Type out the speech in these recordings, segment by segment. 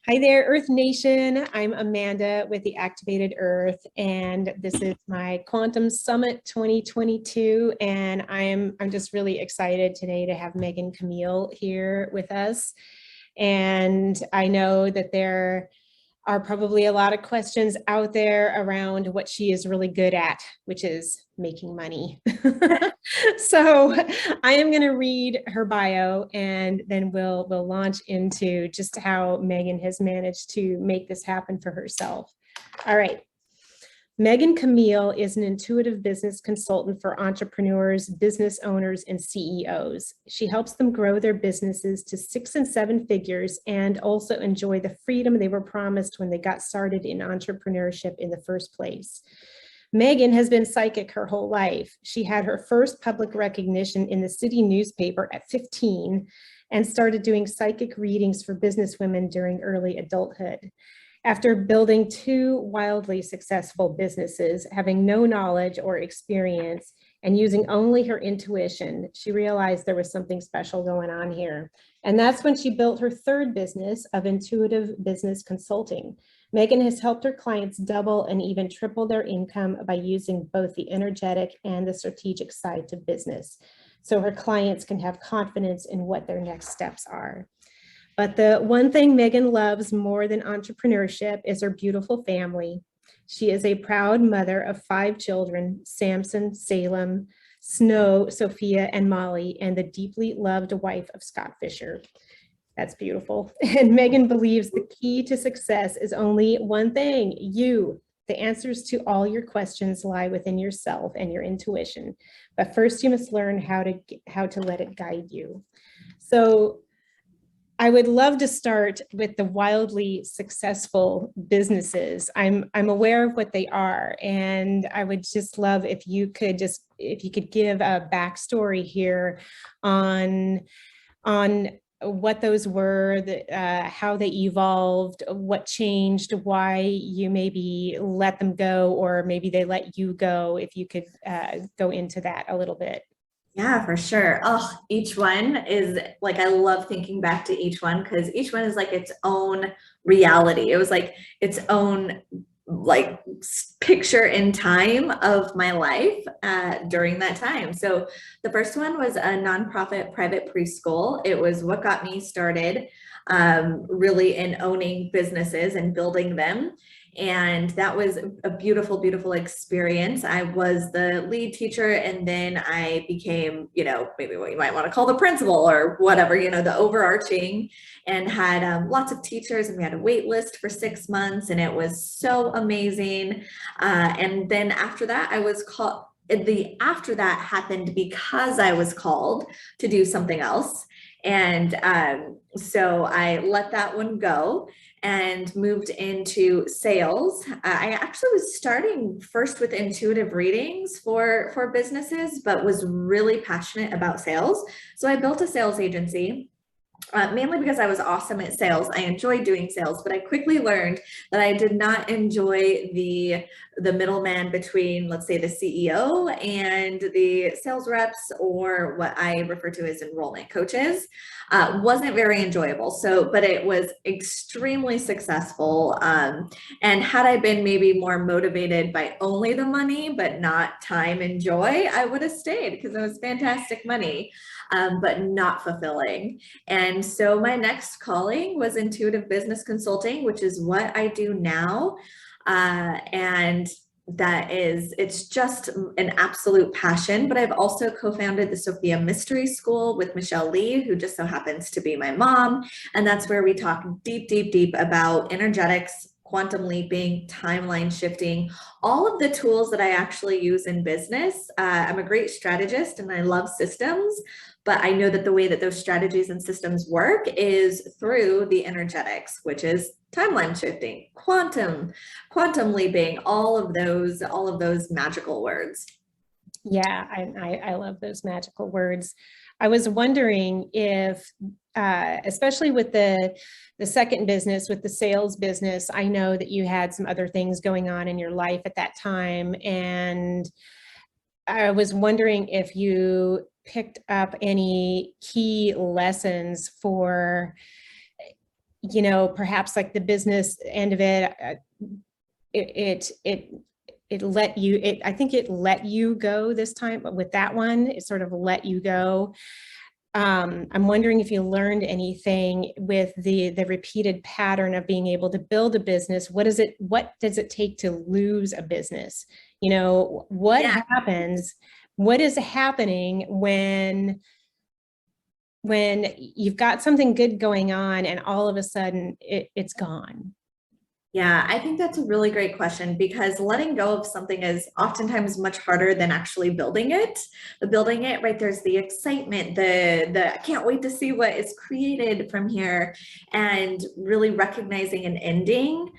Hi there, Earth Nation. I'm Amanda with the Activated Earth, and this is my Quantum Summit 2022. And I'm just really excited today to have Megan Camille here with us. And I know that there are probably a lot of questions out there around what she is really good at, which is making money. So I am going to read her bio and then we'll launch into just how Megan has managed to make this happen for herself. All right. Megan Camille is an intuitive business consultant for entrepreneurs, business owners, and CEOs. She helps them grow their businesses to 6 and 7 figures and also enjoy the freedom they were promised when they got started in entrepreneurship in the first place. Megan has been psychic her whole life. She had her first public recognition in the city newspaper at 15 and started doing psychic readings for businesswomen during early adulthood. After building 2 wildly successful businesses, having no knowledge or experience, and using only her intuition, she realized there was something special going on here. And that's when she built her 3rd business of intuitive business consulting. Megan has helped her clients double and even triple their income by using both the energetic and the strategic side to business, so her clients can have confidence in what their next steps are. But the one thing Megan loves more than entrepreneurship is her beautiful family. She is a proud mother of 5 children, Samson, Salem, Snow, Sophia, and Molly, and the deeply loved wife of Scott Fisher. That's beautiful. And Megan believes the key to success is only one thing: you. The answers to all your questions lie within yourself and your intuition. But first you must learn how to let it guide you. So I would love to start with the wildly successful businesses. I'm aware of what they are, and I would just love if you could give a backstory here on what those were, how they evolved, what changed, why you maybe let them go, or maybe they let you go. If you could go into that a little bit. Yeah, for sure. Oh, each one is like, I love thinking back to each one because each one is like its own reality. It was like its own like picture in time of my life during that time. So the first one was a nonprofit private preschool. It was what got me started really in owning businesses and building them. And that was a beautiful, beautiful experience. I was the lead teacher, and then I became, maybe what you might want to call the principal or whatever, the overarching, and had lots of teachers, and we had a wait list for 6 months, and it was so amazing. And then after that, I was called. After that happened because I was called to do something else. And so I let that one go and moved into sales. I actually was starting first with intuitive readings for businesses, but was really passionate about sales. So I built a sales agency. Mainly because I was awesome at sales. I enjoyed doing sales, but I quickly learned that I did not enjoy the middleman between, let's say, the CEO and the sales reps, or what I refer to as enrollment coaches. Wasn't very enjoyable. But it was extremely successful. And had I been maybe more motivated by only the money, but not time and joy, I would have stayed because it was fantastic money, but not fulfilling. And so my next calling was intuitive business consulting, which is what I do now. And it's just an absolute passion. But I've also co-founded the Sophia Mystery School with Michelle Lee, who just so happens to be my mom. And that's where we talk deep, deep, deep about energetics, quantum leaping, timeline shifting, all of the tools that I actually use in business. I'm a great strategist and I love systems, but I know that the way that those strategies and systems work is through the energetics, which is timeline shifting, quantum leaping, all of those magical words. Yeah, I love those magical words. I was wondering if, especially with the second business, with the sales business, I know that you had some other things going on in your life at that time. And I was wondering if you picked up any key lessons for you know, perhaps like the business end of it, it let you, I think it let you go this time, but with that one, it sort of let you go. I'm wondering if you learned anything with the repeated pattern of being able to build a business. What does it take to lose a business? You know, what happens? What is happening when you've got something good going on and all of a sudden it's gone? Yeah, I think that's a really great question because letting go of something is oftentimes much harder than actually building it. The building it, right? There's the excitement, the I can't wait to see what is created from here, and really recognizing an ending.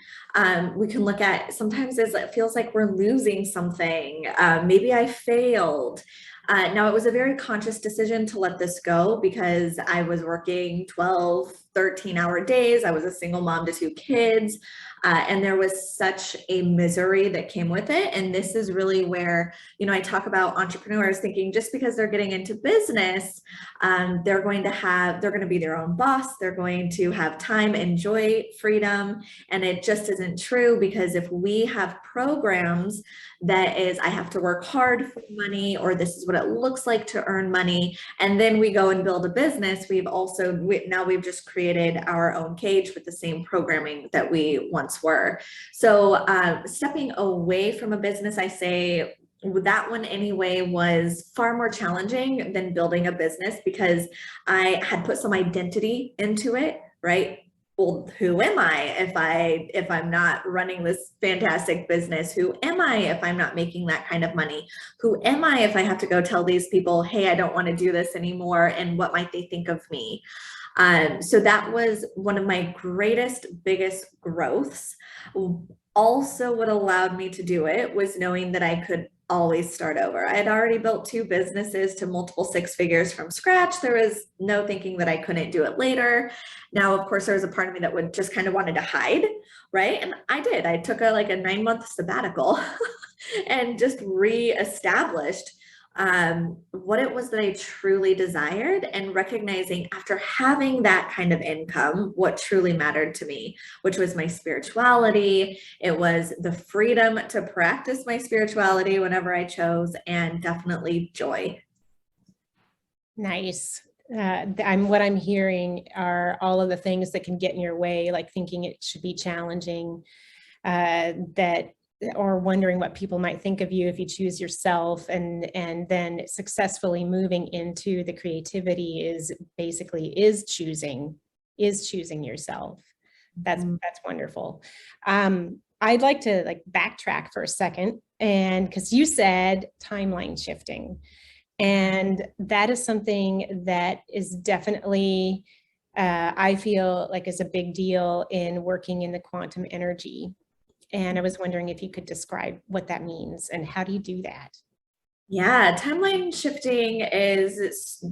We can look at sometimes as it feels like we're losing something. Maybe I failed. Now, it was a very conscious decision to let this go because I was working 12, 13-hour days. I was a single mom to 2 kids. And there was such a misery that came with it. And this is really where, you know, I talk about entrepreneurs thinking just because they're getting into business, they're going to be their own boss. They're going to have time and joy, freedom. And it just isn't true, because if we have programs that is, I have to work hard for money, or this is what it looks like to earn money, and then we go and build a business, now we've just created our own cage with the same programming that we once were. So stepping away from a business, I say that one anyway was far more challenging than building a business, because I had put some identity into it, right? Well, who am I if I'm not running this fantastic business? Who am I if I'm not making that kind of money? Who am I if I have to go tell these people, hey, I don't want to do this anymore, and what might they think of me? So that was one of my biggest growths. Also, what allowed me to do it was knowing that I could always start over. I had already built 2 businesses to multiple 6 figures from scratch. There was no thinking that I couldn't do it later. Now, of course, there was a part of me that would just kind of wanted to hide, right? And I did. I took a 9-month sabbatical and just reestablished what it was that I truly desired, and recognizing after having that kind of income, what truly mattered to me, which was my spirituality. It was the freedom to practice my spirituality whenever I chose, and definitely joy. Nice. What I'm hearing are all of the things that can get in your way, like thinking it should be challenging, or wondering what people might think of you if you choose yourself, and then successfully moving into the creativity is choosing yourself. That's wonderful. I'd like to backtrack for a second, and because you said timeline shifting, and that is something that is definitely I feel like is a big deal in working in the quantum energy. And I was wondering if you could describe what that means and how do you do that? Yeah, timeline shifting is,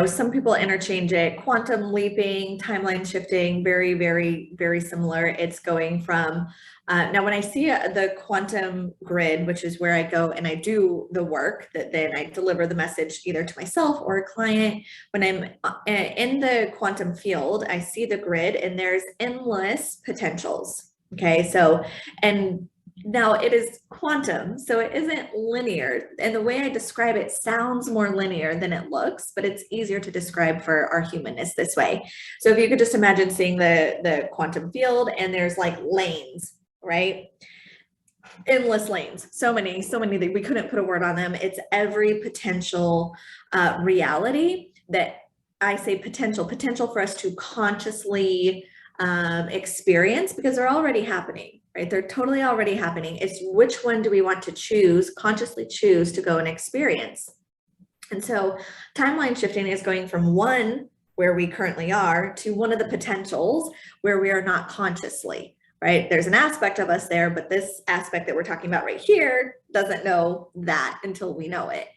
some people interchange it. Quantum leaping, timeline shifting, very, very, very similar. It's going from, now when I see the quantum grid, which is where I go and I do the work that then I deliver the message either to myself or a client. When I'm in the quantum field, I see the grid and there's endless potentials. Okay, so, and now it is quantum, so it isn't linear. And the way I describe it sounds more linear than it looks, but it's easier to describe for our humanness this way. So if you could just imagine seeing the quantum field, and there's like lanes, right? Endless lanes, so many that we couldn't put a word on them. It's every potential reality that I say potential for us to consciously experience, because they're already happening, right? They're totally already happening. It's which one do we want to consciously choose to go and experience? And so timeline shifting is going from one where we currently are to one of the potentials where we are not consciously, right? There's an aspect of us there, but this aspect that we're talking about right here doesn't know that until we know it.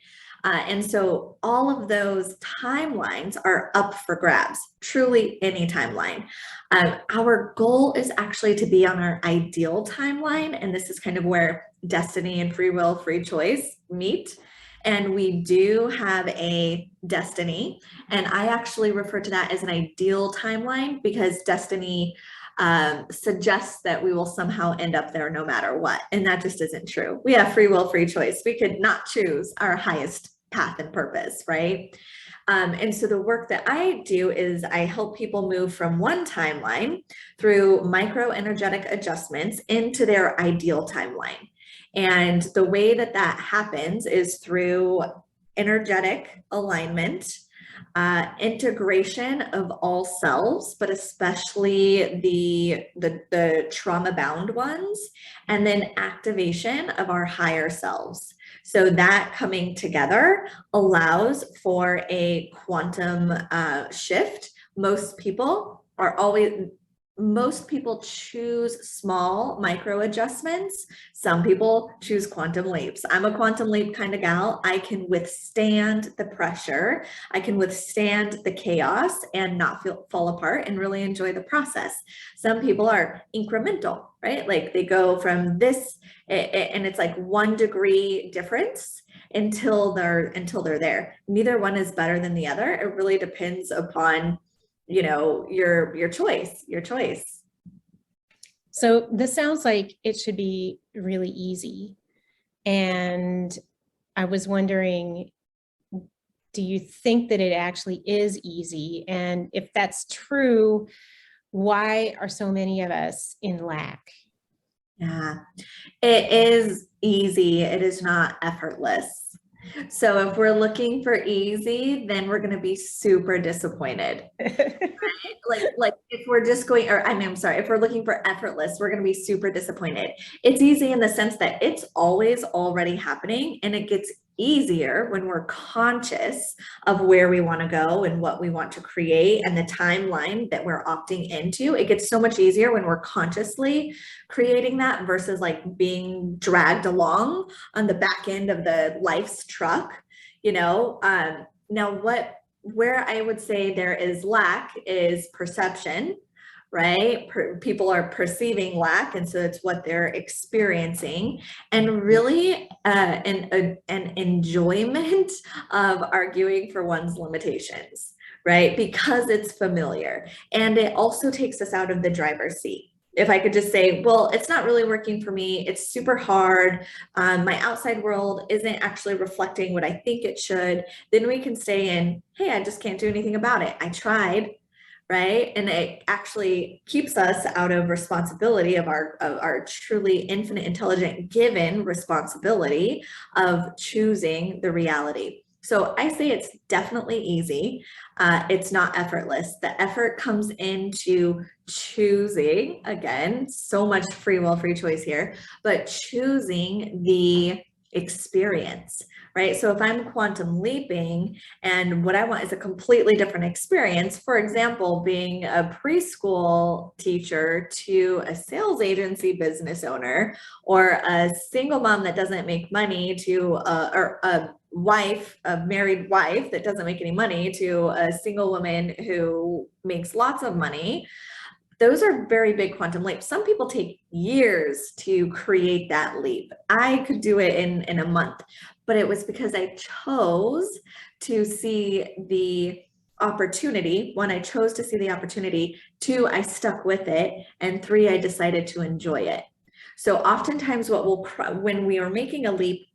And so all of those timelines are up for grabs, truly any timeline. Our goal is actually to be on our ideal timeline. And this is kind of where destiny and free will, free choice meet. And we do have a destiny. And I actually refer to that as an ideal timeline because destiny suggests that we will somehow end up there no matter what. And that just isn't true. We have free will, free choice. We could not choose our highest path and purpose, right? And so the work that I do is I help people move from one timeline through micro energetic adjustments into their ideal timeline. And the way that that happens is through energetic alignment, integration of all selves, but especially the trauma bound ones, and then activation of our higher selves. So that coming together allows for a quantum shift. Most people choose small micro adjustments. Some people choose quantum leaps. I'm a quantum leap kind of gal. I can withstand the pressure. I can withstand the chaos and not fall apart and really enjoy the process. Some people are incremental, right? Like they go from this and it's like 1 degree difference until they're there. Neither one is better than the other. It really depends upon your choice. So this sounds like it should be really easy. And I was wondering, do you think that it actually is easy? And if that's true, why are so many of us in lack? Yeah, it is easy. It is not effortless. So if we're looking for easy, then we're going to be super disappointed. Like if we're just going, or I'm sorry, if we're looking for effortless, we're going to be super disappointed. It's easy in the sense that it's always already happening, and it gets easier when we're conscious of where we want to go and what we want to create and the timeline that we're opting into. It gets so much easier when we're consciously creating that versus like being dragged along on the back end of the life's truck, now where I would say there is lack is perception, right? People are perceiving lack, and so it's what they're experiencing, and really an enjoyment of arguing for one's limitations, right? Because it's familiar, and it also takes us out of the driver's seat. If I could just say, well, it's not really working for me, it's super hard, my outside world isn't actually reflecting what I think it should, then we can stay in, hey, I just can't do anything about it. I tried, right? And it actually keeps us out of responsibility of our truly infinite, intelligent, given responsibility of choosing the reality. So I say it's definitely easy. It's not effortless. The effort comes into choosing, again, so much free will, free choice here, but choosing the experience, right? So if I'm quantum leaping and what I want is a completely different experience, for example, being a preschool teacher to a sales agency business owner, or a single mom that doesn't make money to or a married wife that doesn't make any money to a single woman who makes lots of money, those are very big quantum leaps. Some people take years to create that leap. I could do it in a month, but it was because I chose to see the opportunity. 1, I chose to see the opportunity. 2, I stuck with it. And 3, I decided to enjoy it. So oftentimes when we are making a leap,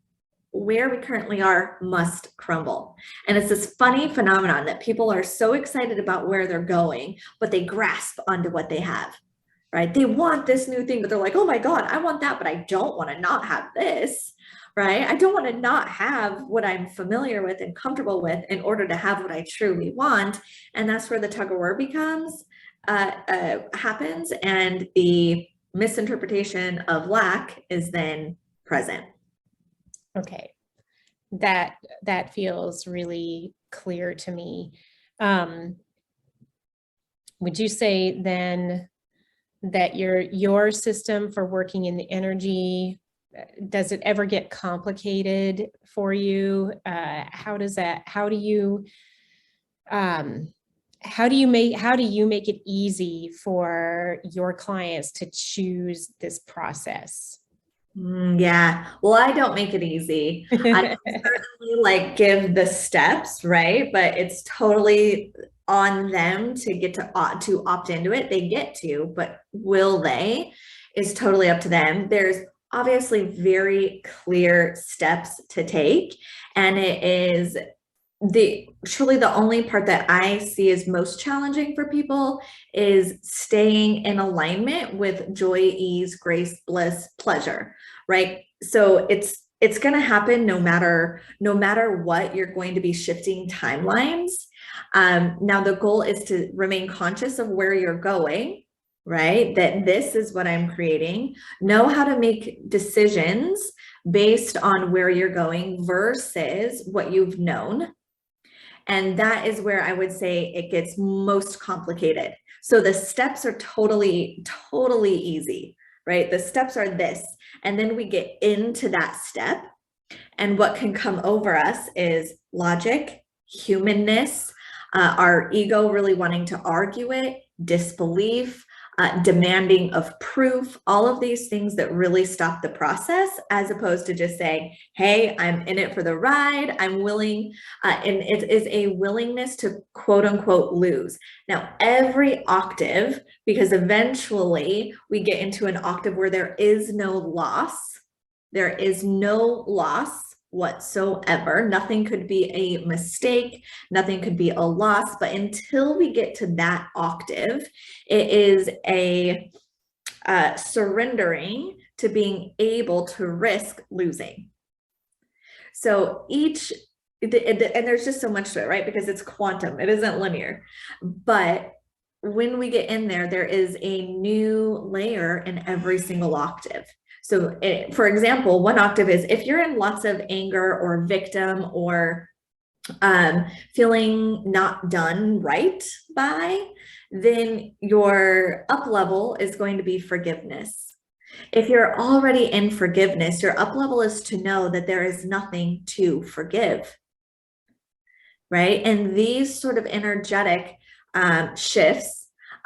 where we currently are must crumble. And it's this funny phenomenon that people are so excited about where they're going, but they grasp onto what they have, right? They want this new thing, but they're like, oh my God, I want that, but I don't want to not have this, right? I don't want to not have what I'm familiar with and comfortable with in order to have what I truly want. And that's where the tug of war happens, and the misinterpretation of lack is then present. Okay, that feels really clear to me. Would you say then that your system for working in the energy, does it ever get complicated for you? How do you make it easy for your clients to choose this process? Yeah. Well, I don't make it easy. I certainly like give the steps, right? But it's totally on them to get to opt into it. They get to, but will they is totally up to them. There's obviously very clear steps to take, and it is the truly the only part that I see is most challenging for people is staying in alignment with joy, ease, grace, bliss, pleasure, right? So it's going to happen no matter what. You're going to be shifting timelines. Now the goal is to remain conscious of where you're going, right? That this is what I'm creating. Know how to make decisions based on where you're going versus what you've known. And that is where I would say it gets most complicated. So the steps are totally, totally easy, right? The steps are this. And then we get into that step. And what can come over us is logic, humanness, our ego really wanting to argue it, disbelief, demanding of proof, all of these things that really stop the process, as opposed to just saying, hey, I'm in it for the ride. I'm willing. And it is a willingness to quote unquote lose. Now, every octave, because eventually we get into an octave where there is no loss. There is no loss whatsoever. Nothing could be a mistake. Nothing could be a loss. But until we get to that octave, it is a surrendering to being able to risk losing. So and there's just so much to it, right? Because it's quantum. It isn't linear. But when we get in there, there is a new layer in every single octave. So for example, one octave is if you're in lots of anger or victim or feeling not done right by, then your up level is going to be forgiveness. If you're already in forgiveness, your up level is to know that there is nothing to forgive, right? And these sort of energetic shifts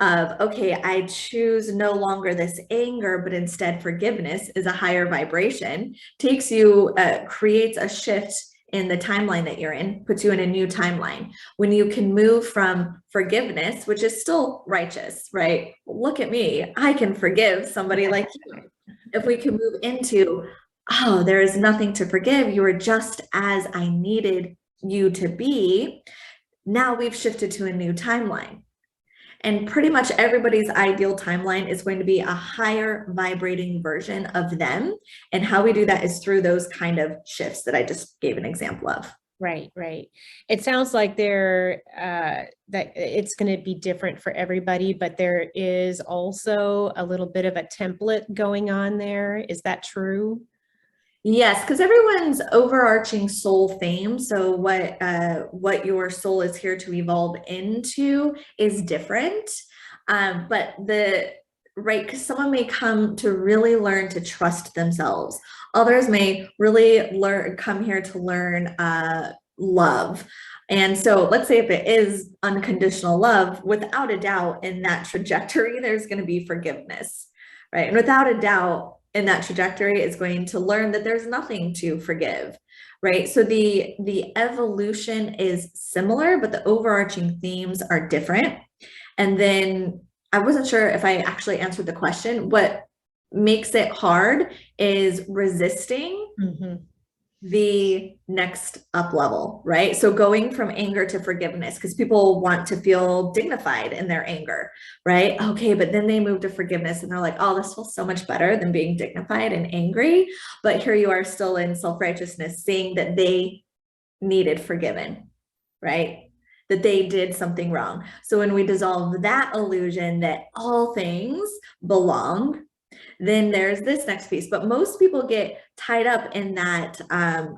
of, okay, I choose no longer this anger, but instead forgiveness is a higher vibration, takes you, creates a shift in the timeline that you're in, puts you in a new timeline. When you can move from forgiveness, which is still righteous, right? Look at me, I can forgive somebody like you. If we can move into, oh, there is nothing to forgive, you are just as I needed you to be. Now we've shifted to a new timeline. And pretty much everybody's ideal timeline is going to be a higher vibrating version of them. And how we do that is through those kind of shifts that I just gave an example of. Right, right. It sounds like that it's going to be different for everybody, but there is also a little bit of a template going on there. Is that true? Yes, because everyone's overarching soul theme. So what your soul is here to evolve into is different. But right, because someone may come to really learn to trust themselves. Others may really come here to learn love. And so let's say if it is unconditional love, without a doubt in that trajectory, there's going to be forgiveness, right? And without a doubt, in that trajectory is going to learn that there's nothing to forgive, right? So the evolution is similar, but the overarching themes are different. And then I wasn't sure if I actually answered the question. What makes it hard is resisting the next up level, right? So going from anger to forgiveness, because people want to feel dignified in their anger, right? Okay, but then they move to forgiveness and they're like, oh, this feels so much better than being dignified and angry. But here you are still in self-righteousness, saying that they needed forgiven, right? That they did something wrong. So when we dissolve that illusion that all things belong, then there's this next piece. But most people get tied up in that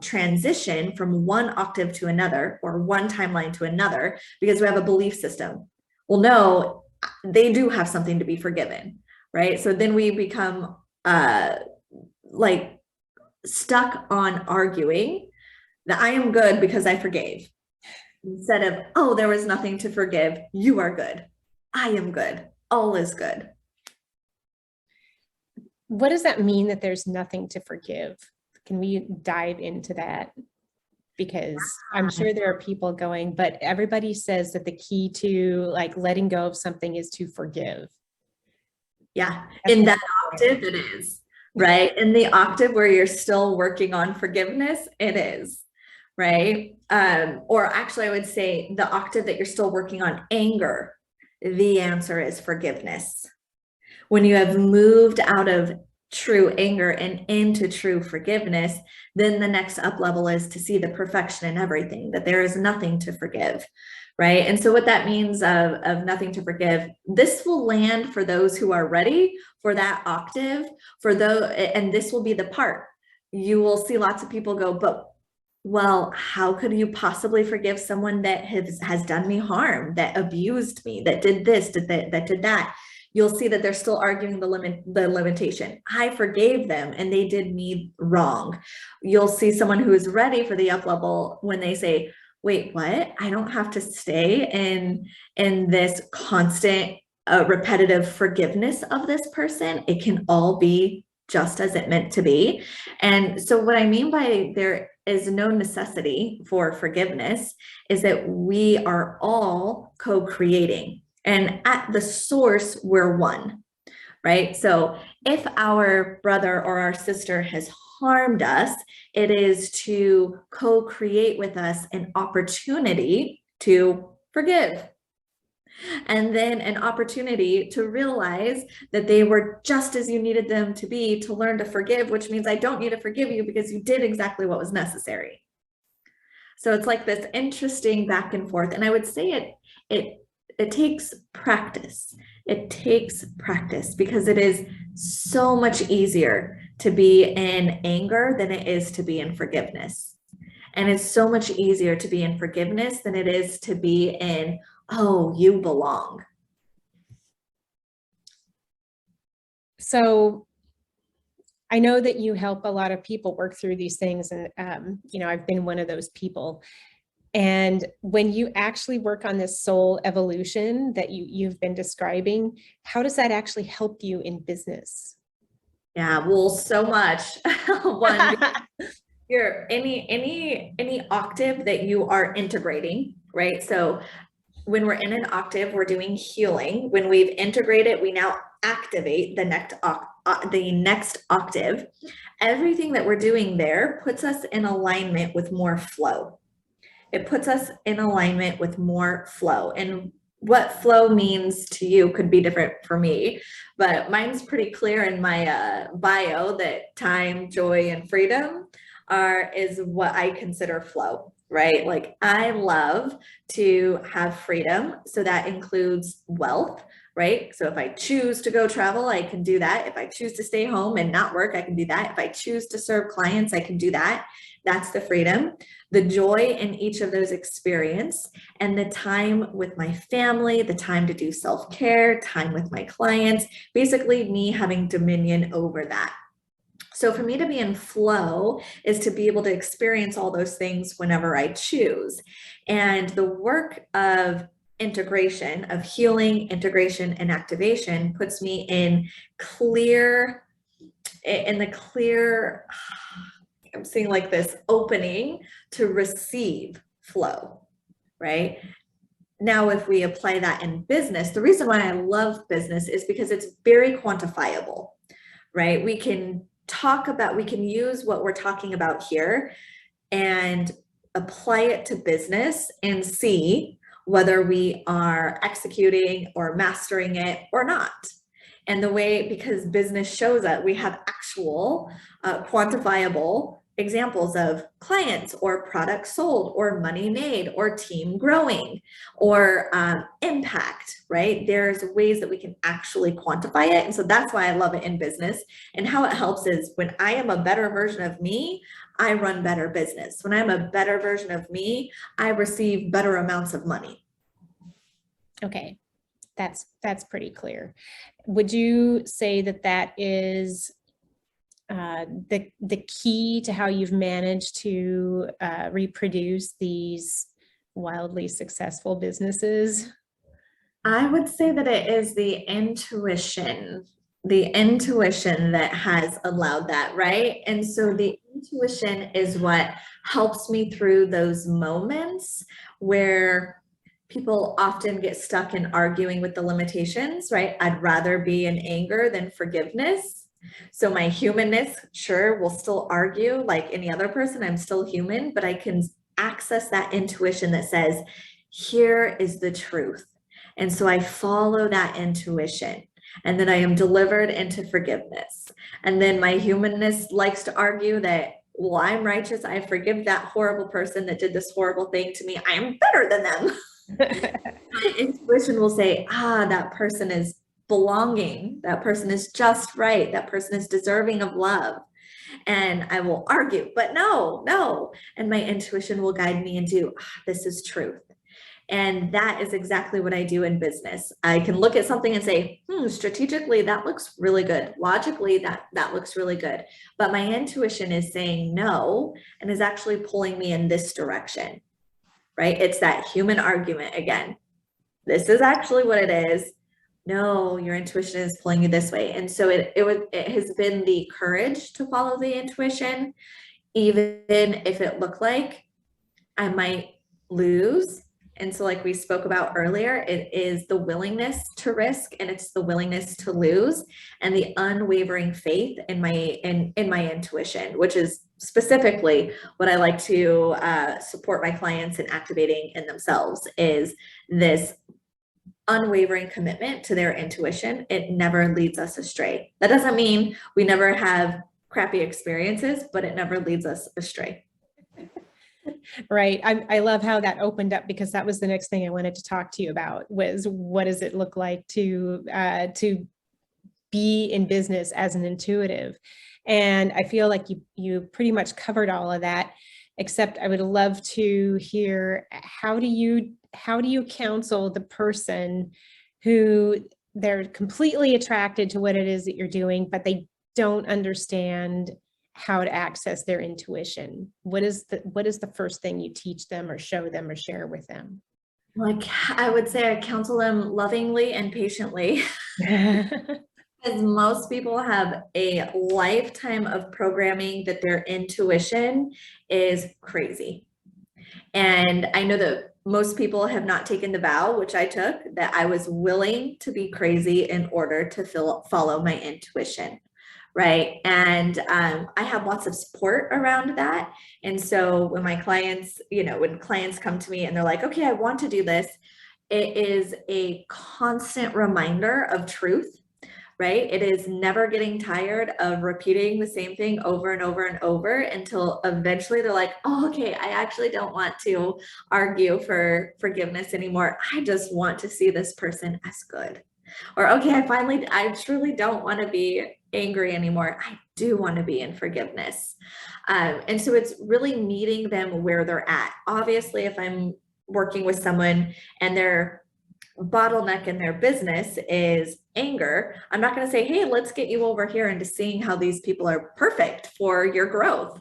transition from one octave to another or one timeline to another because we have a belief system. Well, no, they do have something to be forgiven, right? So then we become like stuck on arguing that I am good because I forgave, instead of, oh, there was nothing to forgive. You are good. I am good. All is good. what does that mean that there's nothing to forgive? Can we dive into that? Because I'm sure there are people going, but everybody says that the key to like letting go of something is to forgive. Yeah, That's in what that octave it is, right? In the octave where you're still working on forgiveness, it is, right? Or actually I would say the octave that you're still working on anger, the answer is forgiveness. When you have moved out of true anger and into true forgiveness, then the next up level is to see the perfection in everything, that there is nothing to forgive, right? And so what that means of nothing to forgive, this will land for those who are ready for that octave, and this will be the part. You will see lots of people go, but well, how could you possibly forgive someone that has done me harm, that abused me, that did this, did that? You'll see that they're still arguing the limitation. I forgave them and they did me wrong. You'll see someone who is ready for the up level when they say, wait, what? I don't have to stay in this constant repetitive forgiveness of this person. It can all be just as it meant to be. And so what I mean by there is no necessity for forgiveness is that we are all co-creating. And at the source, we're one, right? So if our brother or our sister has harmed us, it is to co-create with us an opportunity to forgive. And then an opportunity to realize that they were just as you needed them to be to learn to forgive, which means I don't need to forgive you because you did exactly what was necessary. So it's like this interesting back and forth. And I would say it takes practice. It takes practice because it is so much easier to be in anger than it is to be in forgiveness. And it's so much easier to be in forgiveness than it is to be in, oh, you belong. So I know that you help a lot of people work through these things. And, I've been one of those people. And when you actually work on this soul evolution that you've been describing, how does that actually help you in business? Yeah, well, so much. One, you're any octave that you are integrating, right? So when we're in an octave, we're doing healing. When we've integrated, we now activate the next octave. Everything that we're doing there puts us in alignment with more flow. It puts us in alignment with more flow. And what flow means to you could be different for me, but mine's pretty clear in my bio that time, joy, and freedom is what I consider flow, right? Like I love to have freedom. So that includes wealth, right? So if I choose to go travel, I can do that. If I choose to stay home and not work, I can do that. If I choose to serve clients, I can do that. That's the freedom, the joy in each of those experiences, and the time with my family, the time to do self-care, time with my clients, basically me having dominion over that. So for me to be in flow is to be able to experience all those things whenever I choose. And the work of integration, of healing, integration, and activation puts me in the clear, I'm seeing like this opening to receive flow, right? Now, if we apply that in business, the reason why I love business is because it's very quantifiable, right? We can use what we're talking about here and apply it to business and see whether we are executing or mastering it or not. And because business shows that we have actual quantifiable examples of clients or products sold or money made or team growing or impact, right? There's ways that we can actually quantify it. And so that's why I love it in business. And how it helps is when I am a better version of me, I run better business. When I'm a better version of me, I receive better amounts of money. Okay, that's pretty clear. Would you say that is the key to how you've managed to reproduce these wildly successful businesses? I would say that it is the intuition the intuition that has allowed that, right? And so the intuition is what helps me through those moments where people often get stuck in arguing with the limitations, right? I'd rather be in anger than forgiveness. So my humanness, sure, will still argue like any other person. I'm still human, but I can access that intuition that says, here is the truth. And so I follow that intuition. And then I am delivered into forgiveness. And then my humanness likes to argue that, well, I'm righteous. I forgive that horrible person that did this horrible thing to me. I am better than them. My intuition will say, that person is belonging. That person is just right. That person is deserving of love. And I will argue, but no. And my intuition will guide me into, this is truth. And that is exactly what I do in business. I can look at something and say, strategically, that looks really good. Logically, that looks really good. But my intuition is saying no, and is actually pulling me in this direction, right? It's that human argument again. This is actually what it is. No, your intuition is pulling you this way. And so it has been the courage to follow the intuition, even if it looked like I might lose. And so like we spoke about earlier, it is the willingness to risk, and it's the willingness to lose, and the unwavering faith in my intuition, which is specifically what I like to support my clients in activating in themselves, is this unwavering commitment to their intuition. It never leads us astray. That doesn't mean we never have crappy experiences, but it never leads us astray. Right. I love how that opened up, because that was the next thing I wanted to talk to you about, was what does it look like to be in business as an intuitive? And I feel like you pretty much covered all of that, except I would love to hear, how do you counsel the person who they're completely attracted to what it is that you're doing, but they don't understand how to access their intuition? What is the first thing you teach them or show them or share with them? Like, I would say I counsel them lovingly and patiently. Because most people have a lifetime of programming that their intuition is crazy. And I know that most people have not taken the vow, which I took, that I was willing to be crazy in order to follow my intuition. Right. And I have lots of support around that. And so when my clients, when clients come to me and they're like, okay, I want to do this, it is a constant reminder of truth, right? It is never getting tired of repeating the same thing over and over and over until eventually they're like, oh, okay, I actually don't want to argue for forgiveness anymore. I just want to see this person as good. Or, okay, I truly don't want to be angry anymore. I do want to be in forgiveness. And so it's really meeting them where they're at. Obviously, if I'm working with someone and their bottleneck in their business is anger, I'm not going to say, hey, let's get you over here into seeing how these people are perfect for your growth,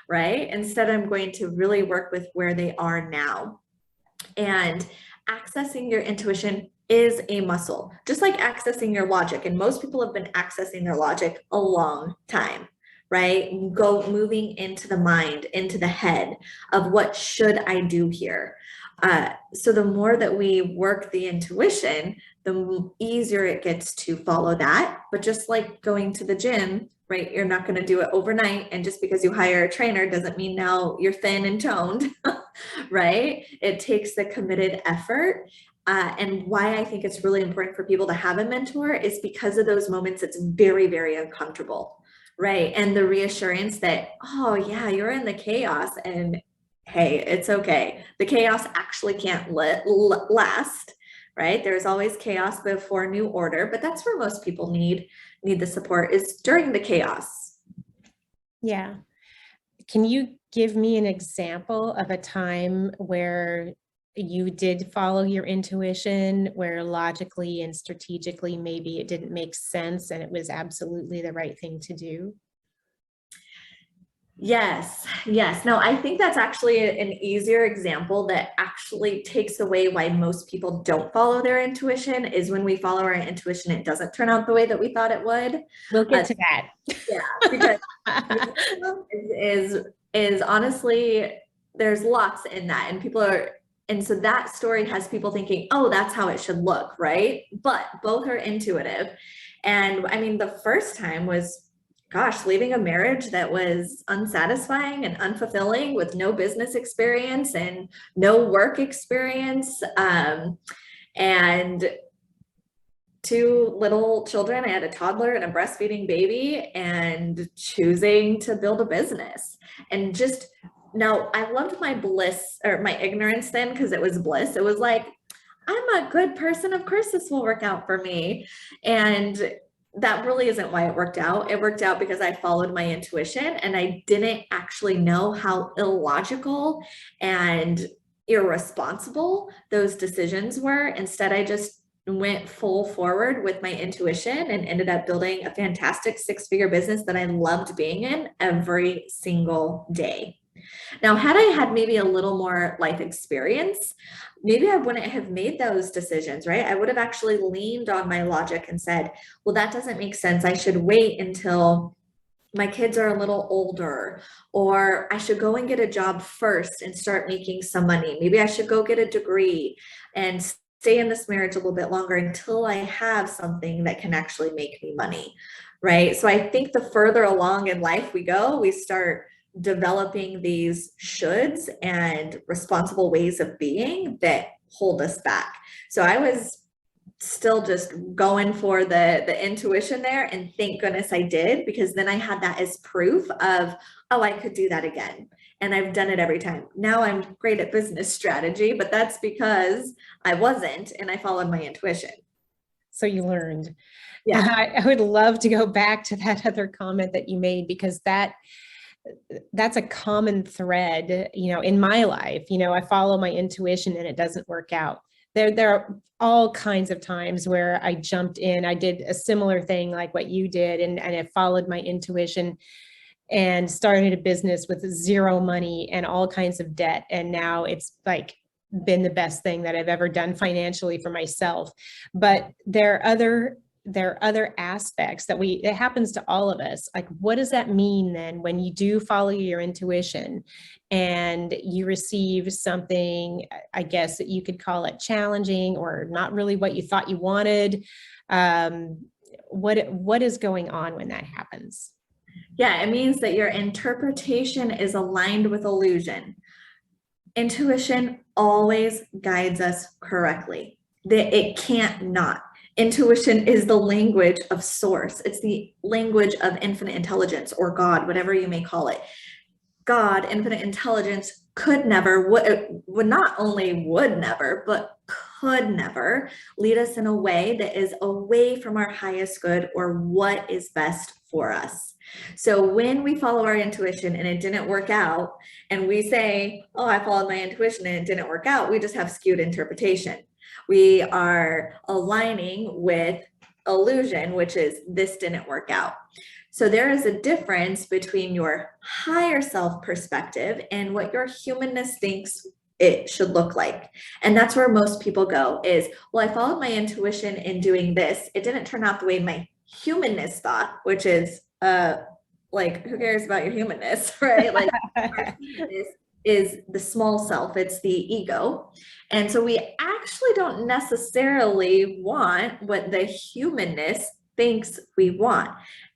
right? Instead, I'm going to really work with where they are now. And accessing your intuition is a muscle, just like accessing your logic. And most people have been accessing their logic a long time, right? Moving into the mind, into the head of what should I do here? So the more that we work the intuition, the easier it gets to follow that. But just like going to the gym, right? You're not going to do it overnight. And just because you hire a trainer doesn't mean now you're thin and toned, right? It takes the committed effort. And why I think it's really important for people to have a mentor is because of those moments it's very, very uncomfortable, right? And the reassurance that, oh yeah, you're in the chaos and hey, it's okay. The chaos actually can't last, right? There's always chaos before new order, but that's where most people need the support, is during the chaos. Yeah. Can you give me an example of a time where you did follow your intuition, where logically and strategically maybe it didn't make sense and it was absolutely the right thing to do? Yes, yes. No, I think that's actually an easier example that actually takes away why most people don't follow their intuition is when we follow our intuition, it doesn't turn out the way that we thought it would. We'll get to that. Yeah, because is honestly, there's lots in that, and people are, and so that story has people thinking, oh, that's how it should look, right? But both are intuitive. And I mean, the first time was, gosh, leaving a marriage that was unsatisfying and unfulfilling with no business experience and no work experience. And two little children. I had a toddler and a breastfeeding baby, and choosing to build a business. And just now, I loved my bliss or my ignorance then because it was bliss. It was like, I'm a good person. Of course, this will work out for me. And that really isn't why it worked out. It worked out because I followed my intuition and I didn't actually know how illogical and irresponsible those decisions were. Instead, I just went full forward with my intuition and ended up building a fantastic six-figure business that I loved being in every single day. Now, had I had maybe a little more life experience, maybe I wouldn't have made those decisions, right? I would have actually leaned on my logic and said, well, that doesn't make sense. I should wait until my kids are a little older, or I should go and get a job first and start making some money. Maybe I should go get a degree and stay in this marriage a little bit longer until I have something that can actually make me money, right? So I think the further along in life we go, we start developing these shoulds and responsible ways of being that hold us back. So I was still just going for the intuition there, and thank goodness I did, because then I had that as proof of, oh, I could do that again, and I've done it every time. Now I'm great at business strategy, but that's because I wasn't, and I followed my intuition. So you learned. Yeah. I would love to go back to that other comment that you made, because that's a common thread, in my life. I follow my intuition and it doesn't work out. There are all kinds of times where I jumped in. I did a similar thing like what you did, and I followed my intuition and started a business with zero money and all kinds of debt. And now it's like been the best thing that I've ever done financially for myself. But there are other aspects that it happens to all of us. Like, what does that mean then when you do follow your intuition and you receive something, I guess that you could call it challenging or not really what you thought you wanted? What is going on when that happens? Yeah, it means that your interpretation is aligned with illusion. Intuition always guides us correctly. It can't not. Intuition is the language of source. It's the language of infinite intelligence, or God, whatever you may call it. God, infinite intelligence, could never, would not only would never, but could never lead us in a way that is away from our highest good or what is best for us. So when we follow our intuition and it didn't work out, and we say, oh, I followed my intuition and it didn't work out, we just have skewed interpretation. We are aligning with illusion, which is this didn't work out. So there is a difference between your higher self perspective and what your humanness thinks it should look like. And that's where most people go is, well, I followed my intuition in doing this. It didn't turn out the way my humanness thought, which is like, who cares about your humanness, right? Like, our humanness is the small self, it's the ego. And so we actually don't necessarily want what the humanness thinks we want.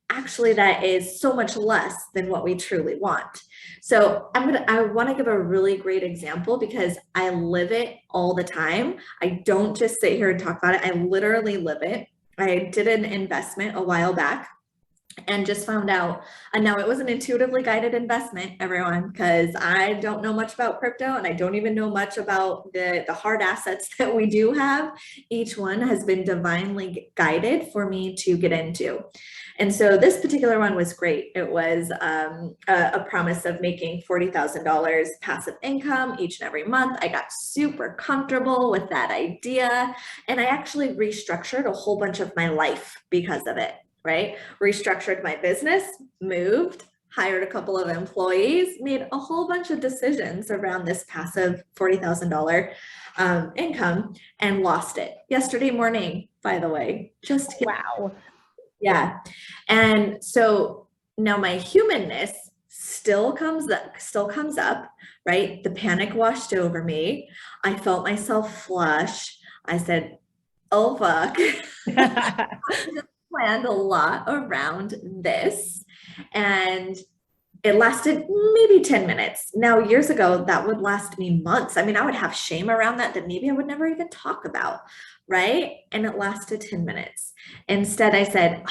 Actually, that is so much less than what we truly want. So I want to give a really great example because I live it all the time. I don't just sit here and talk about it. I literally live it. I did an investment a while back and just found out, and now it was an intuitively guided investment, everyone, because I don't know much about crypto and I don't even know much about the hard assets that we do have. Each one has been divinely guided for me to get into. And so this particular one was great. It was a promise of making $40,000 passive income each and every month. I got super comfortable with that idea. And I actually restructured a whole bunch of my life because of it, right? Restructured my business, moved, hired a couple of employees, made a whole bunch of decisions around this passive $40,000 income and lost it yesterday morning, by the way. Wow. Yeah. And so now my humanness still comes up, right? The panic washed over me. I felt myself flush. I said, oh, fuck. Planned a lot around this. And it lasted maybe 10 minutes. Now, years ago, that would last me months. I mean, I would have shame around that maybe I would never even talk about, right? And it lasted 10 minutes. Instead, I said,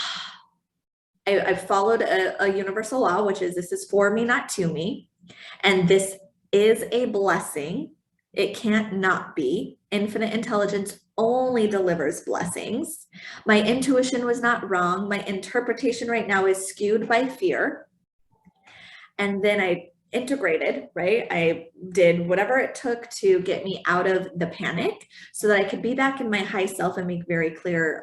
I followed a universal law, which is this is for me, not to me. And this is a blessing. It can't not be. Infinite intelligence only delivers blessings. My intuition was not wrong. My interpretation right now is skewed by fear. And then I integrated, right? I did whatever it took to get me out of the panic so that I could be back in my high self and make very clear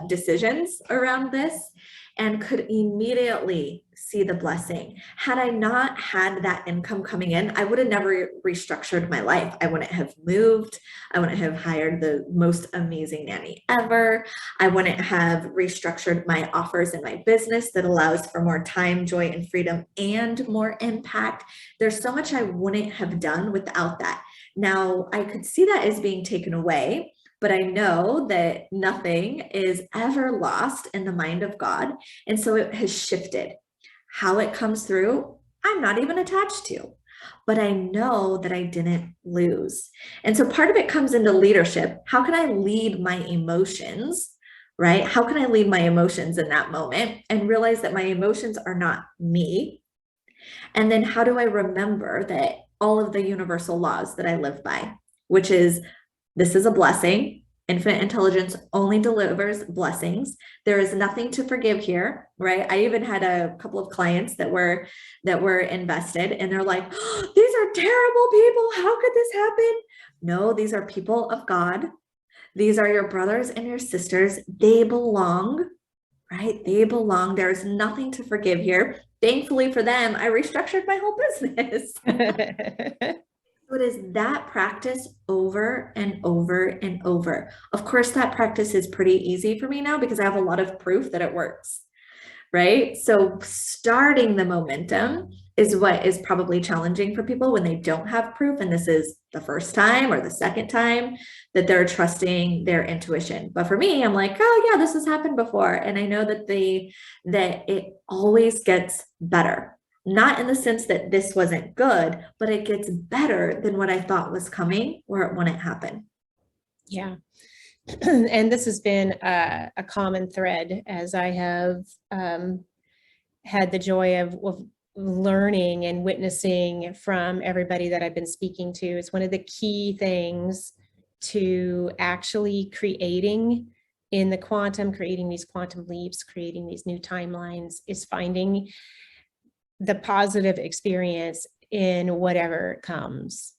decisions around this, and could immediately see the blessing. Had I not had that income coming in, I would have never restructured my life. I wouldn't have moved. I wouldn't have hired the most amazing nanny ever. I wouldn't have restructured my offers in my business that allows for more time, joy, and freedom and more impact. There's so much I wouldn't have done without that. Now, I could see that as being taken away, but I know that nothing is ever lost in the mind of God. And so it has shifted. How it comes through, I'm not even attached to, but I know that I didn't lose. And so part of it comes into leadership. How can I lead my emotions, right? How can I lead my emotions in that moment and realize that my emotions are not me? And then how do I remember that all of the universal laws that I live by, which is this is a blessing. Infinite intelligence only delivers blessings. There is nothing to forgive here, right? I even had a couple of clients that were invested, and they're like, oh, these are terrible people. How could this happen? No, these are people of God. These are your brothers and your sisters. They belong, right? They belong. There's nothing to forgive here. Thankfully for them, I restructured my whole business. So it is that practice over and over and over. Of course, that practice is pretty easy for me now because I have a lot of proof that it works, right? So starting the momentum is what is probably challenging for people when they don't have proof. And this is the first time or the second time that they're trusting their intuition. But for me, I'm like, oh yeah, this has happened before. And I know that it always gets better. Not in the sense that this wasn't good, but it gets better than what I thought was coming or it wouldn't happen. Yeah. And this has been a common thread as I have had the joy of learning and witnessing from everybody that I've been speaking to. It's one of the key things to actually creating in the quantum, creating these quantum leaps, creating these new timelines, is finding the positive experience in whatever comes.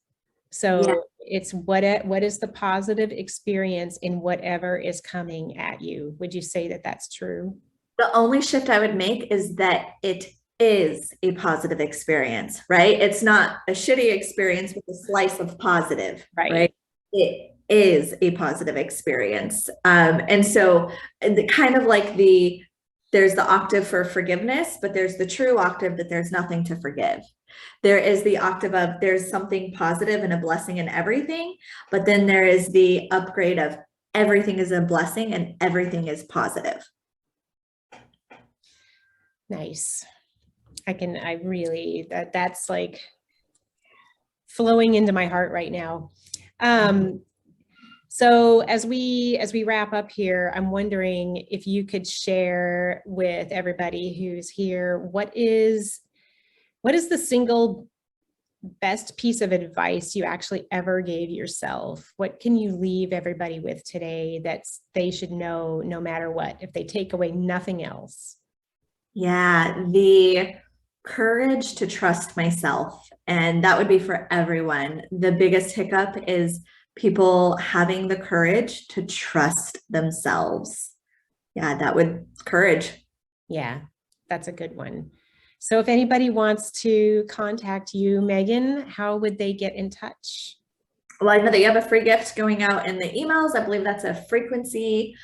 So yeah. It's what is the positive experience in whatever is coming at you? Would you say that that's true? The only shift I would make is that it is a positive experience, right? It's not a shitty experience with a slice of positive, right? It is a positive experience. And so the kind of like there's the octave for forgiveness, but there's the true octave that there's nothing to forgive. There is the octave of there's something positive and a blessing in everything, but then there is the upgrade of everything is a blessing and everything is positive. Nice. That's like flowing into my heart right now. So as we wrap up here, I'm wondering if you could share with everybody who's here, what is the single best piece of advice you actually ever gave yourself? What can you leave everybody with today that they should know no matter what, if they take away nothing else? Yeah, the courage to trust myself. And that would be for everyone. The biggest hiccup is people having the courage to trust themselves. Yeah, courage. Yeah, that's a good one. So if anybody wants to contact you, Megan, how would they get in touch? Well, I know that you have a free gift going out in the emails. I believe that's a frequency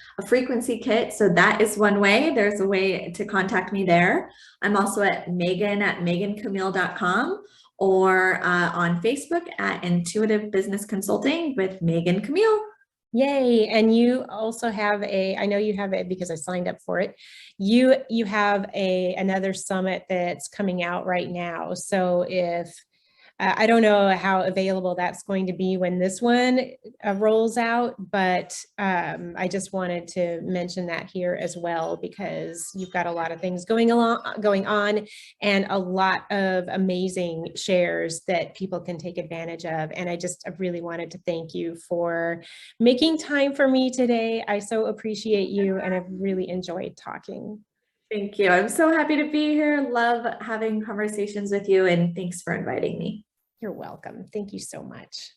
kit. So that is one way. There's a way to contact me there. I'm also at megancamille.com or on Facebook at Intuitive Business Consulting with Megan Camille. Yay. And you also have I know you have it because I signed up for it. You have another summit that's coming out right now. So if I don't know how available that's going to be when this one rolls out, but I just wanted to mention that here as well, because you've got a lot of things going on and a lot of amazing shares that people can take advantage of. And I really wanted to thank you for making time for me today. I so appreciate you, and I've really enjoyed talking. Thank you. I'm so happy to be here. Love having conversations with you, and thanks for inviting me. You're welcome. Thank you so much.